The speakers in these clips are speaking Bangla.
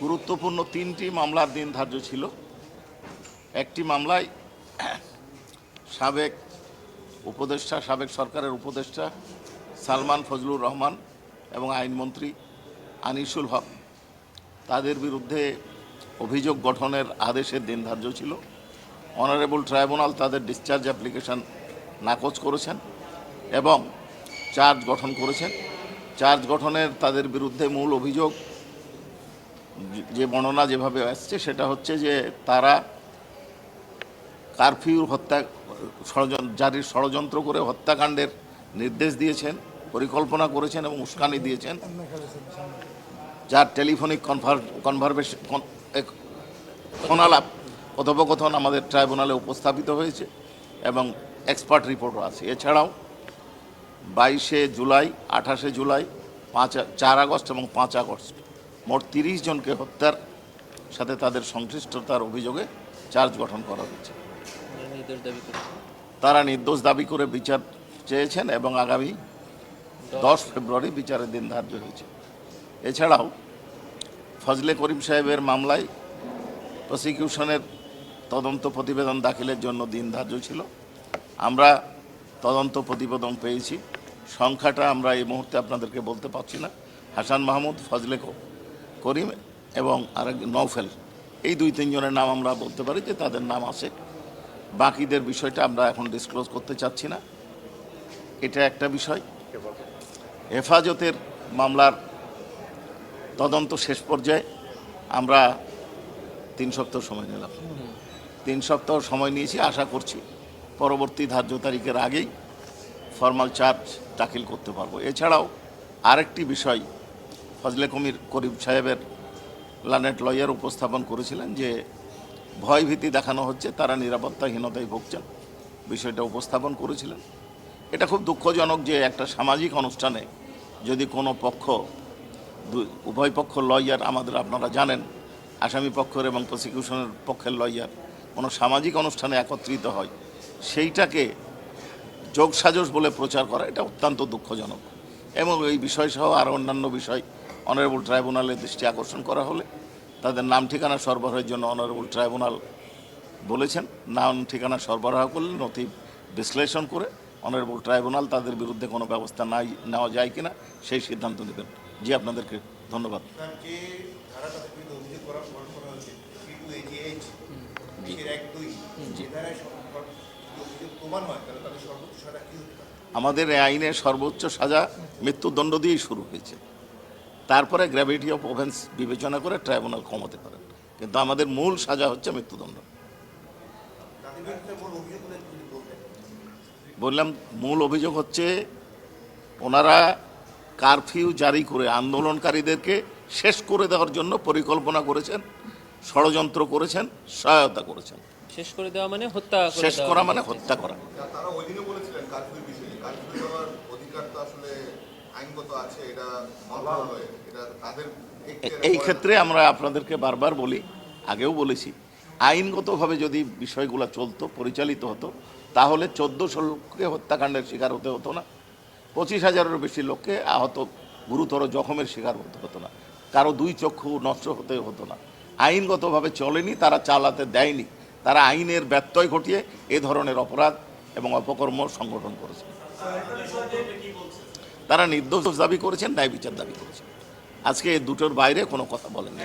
গুরুত্বপূর্ণ তিনটি মামলার দিন ধার্য ছিল। একটি মামলায় সাবেক সাবেক সরকারের উপদেষ্টা সালমান ফজলুর রহমান এবং আইনমন্ত্রী আনিসুল হক তাদের বিরুদ্ধে অভিযোগ গঠনের আদেশের দিন ধার্য ছিল। অনারেবল ট্রাইব্যুনাল তাদের ডিসচার্জ অ্যাপ্লিকেশন নাকচ করেছেন এবং চার্জ গঠন করেছেন। চার্জ গঠনের তাদের বিরুদ্ধে মূল অভিযোগ যে বর্ণনা যেভাবে আসছে সেটা হচ্ছে যে তারা কারফিউ হত্যা জারির ষড়যন্ত্র করে হত্যাকাণ্ডের নির্দেশ দিয়েছেন, পরিকল্পনা করেছেন এবং উস্কানি দিয়েছেন, যার টেলিফোনিক ফোনালাপ কথোপকথন আমাদের ট্রাইব্যুনালে উপস্থাপিত হয়েছে এবং এক্সপার্ট রিপোর্টও আছে। এছাড়াও 22শে জুলাই, 28শে জুলাই, 4 আগস্ট এবং 5 আগস্ট মোট 30 জনকে হত্যার সাথে তাদের সংশ্লিষ্টতার অভিযোগে চার্জ গঠন করা হয়েছে। তারা নির্দোষ দাবি করে বিচার চেয়েছেন এবং আগামী 10 ফেব্রুয়ারি বিচারের দিন ধার্য হয়েছে। এছাড়াও ফজলে করিম সাহেবের মামলায় প্রসিকিউশনের তদন্ত প্রতিবেদন দাখিলের জন্য দিন ধার্য ছিল। আমরা তদন্ত প্রতিবেদন পেয়েছি। সংখ্যাটা আমরা এই মুহূর্তে আপনাদেরকে বলতে পারছি না। হাসান মাহমুদ, ফজলে করিম এবং আরেক নওফেল, এই 2-3 জনের নাম আমরা বলতে পারি যে তাদের নাম আছে। বাকিদের বিষয়টা আমরা এখন ডিসক্লোজ করতে চাচ্ছি না। এটা একটা বিষয়। হেফাজতের মামলার তদন্ত শেষ পর্যায়ে আমরা 3 সপ্তাহ সময় নিলাম। 3 সপ্তাহ সময় নিয়েছি। আশা করছি পরবর্তী ধার্য তারিখের আগেই ফর্মাল চার্জ দাখিল করতে পারবো। এছাড়াও আরেকটি বিষয় ফজলে করিম সাহেবের লানেট লয়ার উপস্থাপন করেছিলেন যে ভয়ভীতি দেখানো হচ্ছে, তারা নিরাপত্তাহীনতায় ভুগছেন, বিষয়টা উপস্থাপন করেছিলেন। এটা খুব দুঃখজনক যে একটা সামাজিক অনুষ্ঠানে যদি কোনো পক্ষ, উভয় পক্ষ লয়ার, আপনারা জানেন আসামি পক্ষের এবং প্রসিকিউশনের পক্ষের লয়ার কোনো সামাজিক অনুষ্ঠানে একত্রিত হয়, সেইটাকে যোগসাজশ বলে প্রচার করা, এটা অত্যন্ত দুঃখজনক। এবং এই বিষয়সহ আরও অন্যান্য বিষয় অনারেবল ট্রাইব্যুনালের দৃষ্টি আকর্ষণ করা হলে তাদের নাম ঠিকানা সরবরাহের জন্য অনারেবল ট্রাইব্যুনাল বলেছেন। নাম ঠিকানা সরবরাহ করলে নথি বিশ্লেষণ করে অনারেবল ট্রাইব্যুনাল তাদের বিরুদ্ধে কোনো ব্যবস্থা নেওয়া যায় কিনা সেই সিদ্ধান্ত নেবেন। জি, আপনাদেরকে ধন্যবাদ। আমাদের আইনের সর্বোচ্চ সাজা মৃত্যুদণ্ড দিয়েই শুরু হয়েছে। তারপরে গ্র্যাভিটি অফ অফেন্স বিবেচনা করে ট্রাইব্যুনাল কমাতে পারেন, কিন্তু আমাদের মূল সাজা হচ্ছে মৃত্যুদণ্ড। বললাম, মূল অভিযোগ হচ্ছে ওনারা কারফিউ জারি করে আন্দোলনকারীদেরকে শেষ করে দেওয়ার জন্য পরিকল্পনা করেছেন, ষড়যন্ত্র করেছেন, সহায়তা করেছেন। শেষ করে দেওয়া মানে হত্যা, শেষ করা মানে হত্যা করা। তারা ওই দিনও বলেছিলেন কারফিউ বিষয়ে, কারফিউ দেওয়ার অধিকার তো আসলে আইনগত আছে, এটা মন্ত্রণালয়ে, এটা তাদের। এই ক্ষেত্রে আমরা আপনাদেরকে বারবার বলি, আগেও বলেছি, আইনগতভাবে যদি বিষয়গুলো চলতো, পরিচালিত হতো, তাহলে 1400 লোককে হত্যাকাণ্ডের শিকার হতে হতো না, 25,000-এরও বেশি লোককে আহত, গুরুতর জখমের শিকার হতে হতো না, কারো 2 চক্ষু নষ্ট হতে হতো না। আইনগতভাবে চলেনি, তারা চালাতে দেয়নি, তারা আইনের ব্যত্যয় ঘটিয়ে এ ধরনের অপরাধ এবং অপকর্ম সংগঠন করেছে। তারা নির্দোষ দাবি করেছেন, ন্যায় বিচার দাবি করেছেন। আজকে এই দুটোর বাইরে কোনো কথা বলেননি।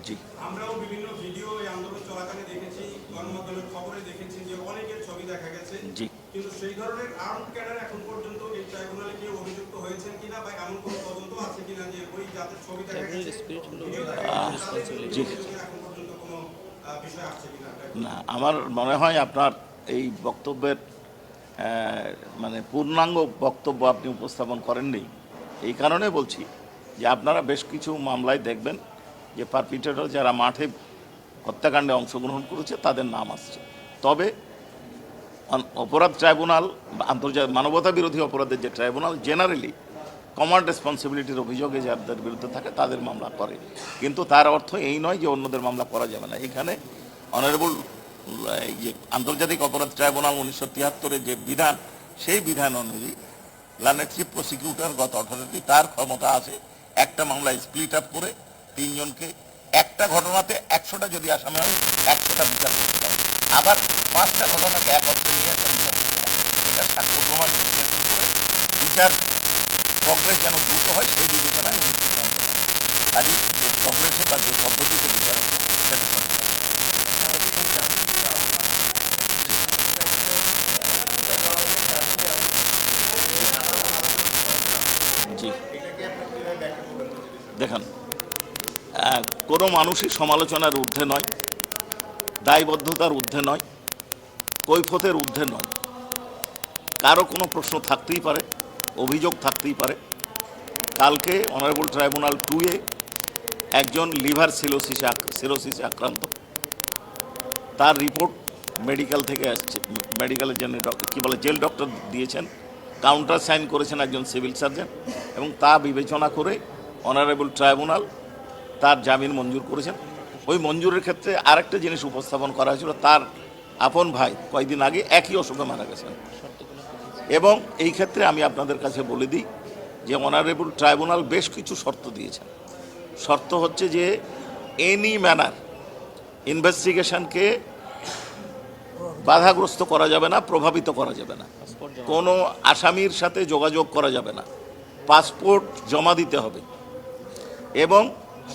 জি, আমরাও বিভিন্ন ভিডিও এই আন্দোলন চলাকালে দেখেছি, গণমাধ্যমের খবরে দেখেছি যে অনেকের ছবি দেখা গেছে। জি, কিন্তু সেই ধরনের আর্ম ক্যাডার এখন পর্যন্ত এই ট্রাইব্যুনালে কেউ অভিযুক্ত হয়েছেন কিনা বা এমন কোনো তদন্ত আছে কিনা যে ওই যাদের ছবি দেখা গেছে জি, এখন পর্যন্ত কোনো বিষয় আসছে কিনা? না, আমার মনে হয় আপনার এই বক্তব্যের মানে পূর্ণাঙ্গ বক্তব্য আপনি উপস্থাপন করেননি। এই কারণে বলছি যে আপনারা বেশ কিছু মামলায় দেখবেন যে পারপিট্রেটর যারা মাঠে হত্যাকাণ্ডে অংশগ্রহণ করেছে তাদের নাম আসছে। তবে অপরাধ ট্রাইব্যুনাল, আন্তর্জাতিক মানবতা বিরোধী অপরাধের যে ট্রাইব্যুনাল, জেনারেলি কমান্ড রেসপন্সিবিলিটির অভিযোগে যাদের বিরুদ্ধে থাকে তাদের মামলা করে, কিন্তু তার অর্থ এই নয় যে অন্যদের মামলা করা যাবে না। এখানে অনারেবল এই যে আন্তর্জাতিক অপরাধ ট্রাইব্যুনাল 1973-এর যে বিধান, সেই বিধান অনুযায়ী লানের চিফ প্রসিকিউটর গত 18টি তার ক্ষমতা আছে একটা মামলায় স্প্লিট আপ করে 3 জনকে একটা ঘটনাতে 100টা যদি আসামি হয় 100টা বিচার করতে পারে, আবার 5টা ঘটনাকে একত্রে নিয়ে একটা বিচার করতে পারে। এটা সাক্ষ্য প্রমাণ বিশ্লেষণ করে বিচার প্রগ্রেস যেন দ্রুত হয় সেই বিবেচনায় উনি সিদ্ধান্ত নেন। কাজে যে প্রগ্রেসে বা যে পদ্ধতিতে বিচার হবে সেটা সঠিক। জি দেখেন, কোনো মানুষই সমালোচনার ঊর্ধ্বে নয়, দায়বদ্ধতার ঊর্ধ্বে নয়, কৈফতের ঊর্ধ্বে নয়। কারো কোনো প্রশ্ন থাকতেই পারে, অভিযোগ থাকতেই পারে। কালকে অনারেবল ট্রাইব্যুনাল 2-এ একজন লিভার সিরোসিসে আক্রান্ত, তার রিপোর্ট মেডিকেল থেকে আসছে, মেডিকেলের জন্য কী বলে জেল ডক্টর দিয়েছেন, কাউন্টার সাইন করেছেন একজন সিভিল সার্জন, এবং তা বিবেচনা করে অনারেবল ট্রাইব্যুনাল তার জামিন মঞ্জুর করেছেন। ওই মঞ্জুরের ক্ষেত্রে আরেকটা জিনিস উপস্থাপন করা হয়েছিল, তার আপন ভাই কয়েকদিন আগে একই অসুখে মারা গেছেন। এবং এই ক্ষেত্রে আমি আপনাদের কাছে বলে দিই যে অনারেবল ট্রাইব্যুনাল বেশ কিছু শর্ত দিয়েছেন। শর্ত হচ্ছে যে এনি ম্যানার ইনভেস্টিগেশনকে বাধাগ্রস্ত করা যাবে না, প্রভাবিত করা যাবে না, কোনো আসামির সাথে যোগাযোগ করা যাবে না, পাসপোর্ট জমা দিতে হবে এবং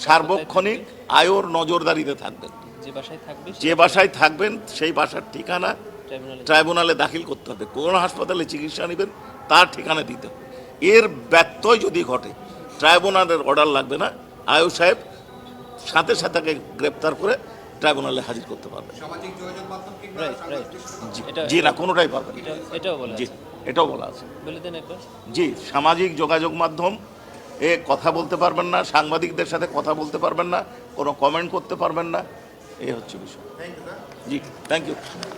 সার্বক্ষণিক আয়োর নজরদারিতে থাকবেন। যে বাসায় থাকবেন সেই বাসার ঠিকানা ট্রাইব্যুনালে দাখিল করতে হবে, কোন হাসপাতালে চিকিৎসা নেবেন তার ঠিকানা দিতে হবে। এর ব্যত্যয় যদি ঘটে ট্রাইব্যুনালের অর্ডার লাগবে না, আয়ো সাহেব সাথে সাথে তাকে গ্রেপ্তার করে ট্রাইব্যুনালে হাজির করতে পারবে। সামাজিক যোগাযোগ মাধ্যম জি না, কোনোটাই পারবেন। জি, এটাও বলা আছে। জি, সামাজিক যোগাযোগ মাধ্যম এ কথা বলতে পারবেন না, সাংবাদিকদের সাথে কথা বলতে পারবেন না, কোনো কমেন্ট করতে পারবেন না, এই হচ্ছে বিষয়। জি, থ্যাংক ইউ।